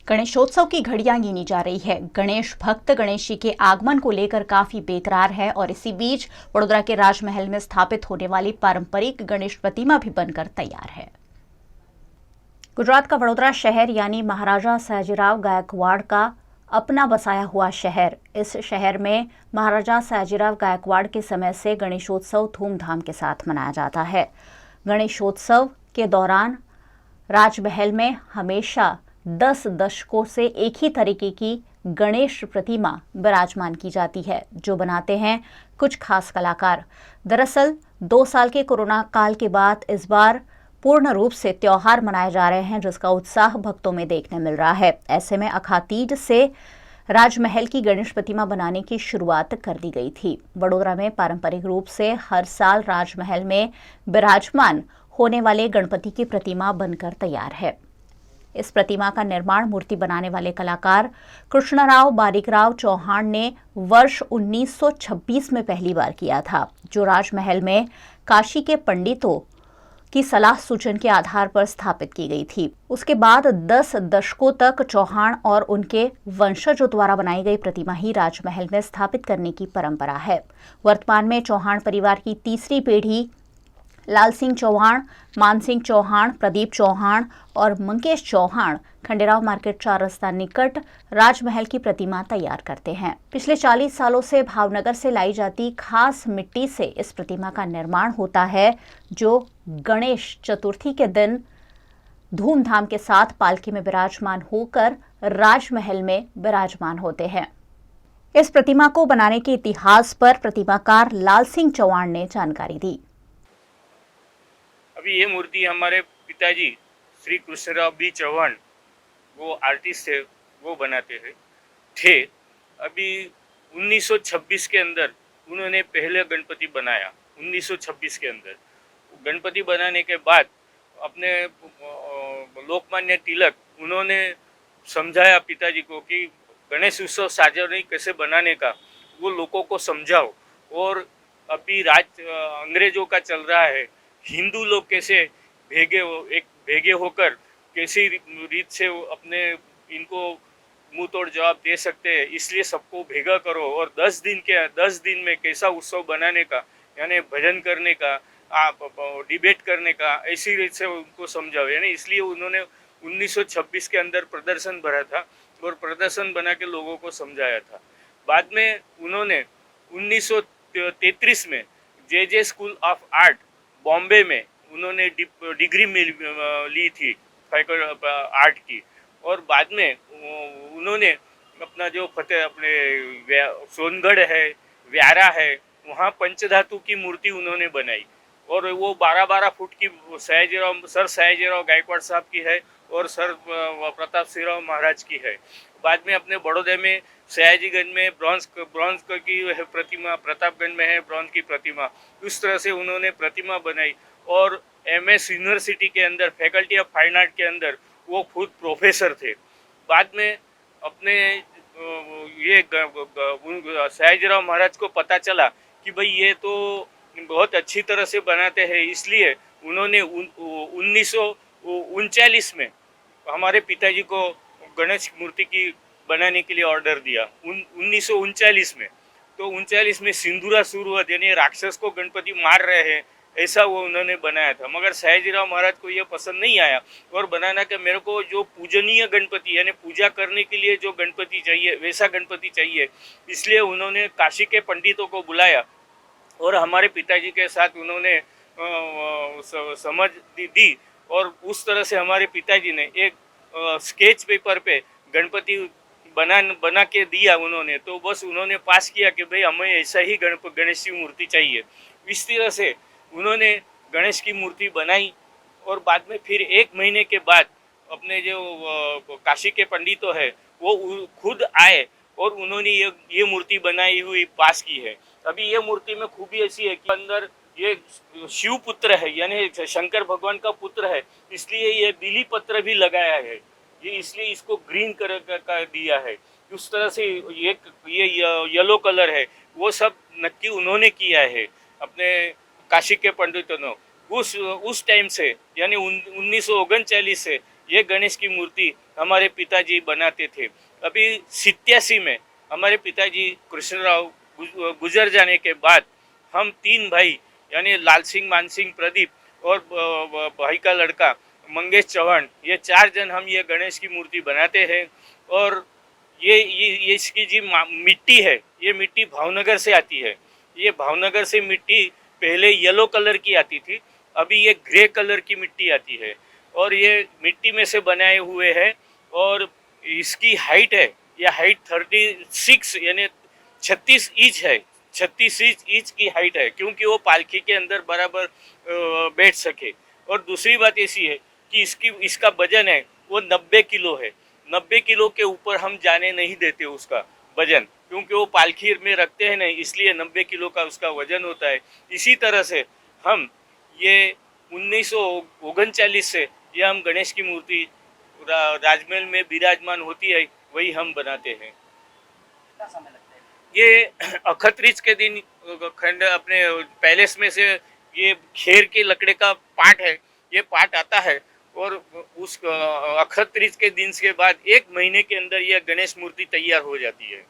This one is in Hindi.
गणेशोत्सव की घड़ियां गिनी जा रही है। गणेश भक्त गणेश जी के आगमन को लेकर काफी बेकरार है और इसी बीच वडोदरा के राजमहल में स्थापित होने वाली पारंपरिक गणेश प्रतिमा भी बनकर तैयार है। गुजरात का वडोदरा शहर यानी महाराजा सयाजीराव गायकवाड़ का अपना बसाया हुआ शहर। इस शहर में महाराजा सयाजीराव गायकवाड़ के समय से गणेशोत्सव धूमधाम के साथ मनाया जाता है। गणेशोत्सव के दौरान राजमहल में हमेशा 10 दशकों से एक ही तरीके की गणेश प्रतिमा विराजमान की जाती है, जो बनाते हैं कुछ खास कलाकार। दरअसल 2 साल के कोरोना काल के बाद इस बार पूर्ण रूप से त्योहार मनाए जा रहे हैं, जिसका उत्साह भक्तों में देखने मिल रहा है। ऐसे में अखातीज से राजमहल की गणेश प्रतिमा बनाने की शुरुआत कर दी गई थी। वडोदरा में पारंपरिक रूप से हर साल राजमहल में विराजमान होने वाले गणपति की प्रतिमा बनकर तैयार है। इस प्रतिमा का निर्माण मूर्ति बनाने वाले कलाकार कृष्णराव बारिकराव चौहान ने वर्ष 1926 में पहली बार किया था, जो राजमहल में काशी के पंडितों की सलाह सूचन के आधार पर स्थापित की गई थी। उसके बाद 10 दशकों तक चौहान और उनके वंशजों द्वारा बनाई गई प्रतिमा ही राजमहल में स्थापित करने की परंपरा है। वर्तमान में चौहान परिवार की तीसरी पीढ़ी लाल सिंह चौहान, मान सिंह चौहान, प्रदीप चौहान और मंकेश चौहान खंडेराव मार्केट 4 रास्ता निकट राजमहल की प्रतिमा तैयार करते हैं। पिछले 40 सालों से भावनगर से लाई जाती खास मिट्टी से इस प्रतिमा का निर्माण होता है, जो गणेश चतुर्थी के दिन धूमधाम के साथ पालकी में विराजमान होकर राजमहल में विराजमान होते हैं। इस प्रतिमा को बनाने के इतिहास पर प्रतिमाकार लाल सिंह चौहान ने जानकारी दी। अभी ये मूर्ति हमारे पिताजी श्री कृष्णराव बी चौहान, वो आर्टिस्ट थे, वो बनाते थे। अभी 1926 के अंदर उन्होंने पहले गणपति बनाया। 1926 के अंदर गणपति बनाने के बाद अपने लोकमान्य तिलक उन्होंने समझाया पिताजी को कि गणेश उत्सव सार्वजनिक कैसे बनाने का वो लोगों को समझाओ। और अभी अंग्रेजों का चल रहा है, हिंदू लोग कैसे भेगे होकर कैसी रीत से अपने इनको मुंह तोड़ जवाब दे सकते हैं, इसलिए सबको भेगा करो और 10 दिन में कैसा उत्सव बनाने का, यानी भजन करने का, डिबेट करने का, ऐसी रीत से उनको समझाओ। यानी इसलिए उन्होंने 1926 के अंदर प्रदर्शन भरा था और प्रदर्शन बना के लोगों को समझाया था। बाद में उन्होंने 1933 में जे स्कूल ऑफ आर्ट बॉम्बे में उन्होंने डिग्री ली थी आर्ट की। और बाद में उन्होंने अपना जो अपने सोनगढ़ है, व्यारा है, वहाँ पंचधातु की मूर्ति उन्होंने बनाई और वो 12-12 फुट की सर सयाजीराव गायकवाड़ साहब की है और सर प्रताप सिंह महाराज की है। बाद में अपने बड़ौदा में सयाजीगंज में ब्रॉन्ज की प्रतिमा, प्रतापगंज में है ब्रॉन्ज की प्रतिमा। उस तरह से उन्होंने प्रतिमा बनाई और MS यूनिवर्सिटी के अंदर फैकल्टी ऑफ फाइन आर्ट के अंदर वो खुद प्रोफेसर थे। बाद में अपने ये सयाजीराव महाराज को पता चला कि भाई ये तो बहुत अच्छी तरह से बनाते हैं, इसलिए उन्होंने 1939 में हमारे पिताजी को गणेश मूर्ति की बनाने के लिए ऑर्डर दिया। 1939 में तो 39 में सिंदूरासुर यानी राक्षस को गणपति मार रहे हैं, ऐसा वो उन्होंने बनाया था। मगर सयाजीराव महाराज को ये पसंद नहीं आया और बनाना कि मेरे को जो पूजनीय गणपति यानी पूजा करने के लिए जो गणपति चाहिए वैसा गणपति चाहिए। इसलिए उन्होंने काशी के पंडितों को बुलाया और हमारे पिताजी के साथ उन्होंने समझ दी और उस तरह से हमारे पिताजी ने एक स्केच पेपर पे गणपति बना के दिया उन्होंने। तो बस उन्होंने पास किया कि भाई हमें ऐसा ही गणेश की मूर्ति चाहिए। इस तरह से उन्होंने गणेश की मूर्ति बनाई और बाद में फिर 1 महीने के बाद अपने जो काशी के पंडितों है वो खुद आए और उन्होंने ये मूर्ति बनाई हुई पास की है। अभी ये मूर्ति में खूबी ऐसी है कि अंदर ये शिव पुत्र है, यानी शंकर भगवान का पुत्र है, इसलिए ये बिली पत्र भी लगाया है। ये इसलिए इसको ग्रीन कलर का दिया है। उस तरह से ये येलो कलर है, वो सब नक्की उन्होंने किया है अपने काशी के पंडितों ने। उस टाइम से यानी 1939 से ये गणेश की मूर्ति हमारे पिताजी बनाते थे। अभी 87 में हमारे पिताजी कृष्णराव गुजर जाने के बाद हम तीन भाई यानी लाल सिंह, मान सिंह, प्रदीप और भाई का लड़का मंगेश चौहान, ये 4 जन हम ये गणेश की मूर्ति बनाते हैं। और ये इसकी जी मिट्टी है, ये मिट्टी भावनगर से आती है। ये भावनगर से मिट्टी पहले येलो कलर की आती थी, अभी ये ग्रे कलर की मिट्टी आती है और ये मिट्टी में से बनाए हुए हैं। और इसकी हाइट है, ये हाइट 36 यानी 36 इंच है, 36 इंच की हाइट है, क्योंकि वो पालकी के अंदर बराबर बैठ सके। और दूसरी बात ऐसी है कि इसका वजन है वो 90 किलो है। 90 किलो के ऊपर हम जाने नहीं देते उसका वजन, क्योंकि वो पालकी में रखते हैं नहीं, इसलिए 90 किलो का उसका वजन होता है। इसी तरह से हम ये 1939 से ये हम गणेश की मूर्ति राजमहल में विराजमान होती है, वही हम बनाते हैं। कितना समय लगता है? ये अखतरीज के दिन खंड अपने पैलेस में से ये खेर के लकड़े का पाट है, ये पाट आता है और उस अखतरीज के दिन के बाद 1 महीने के अंदर यह गणेश मूर्ति तैयार हो जाती है।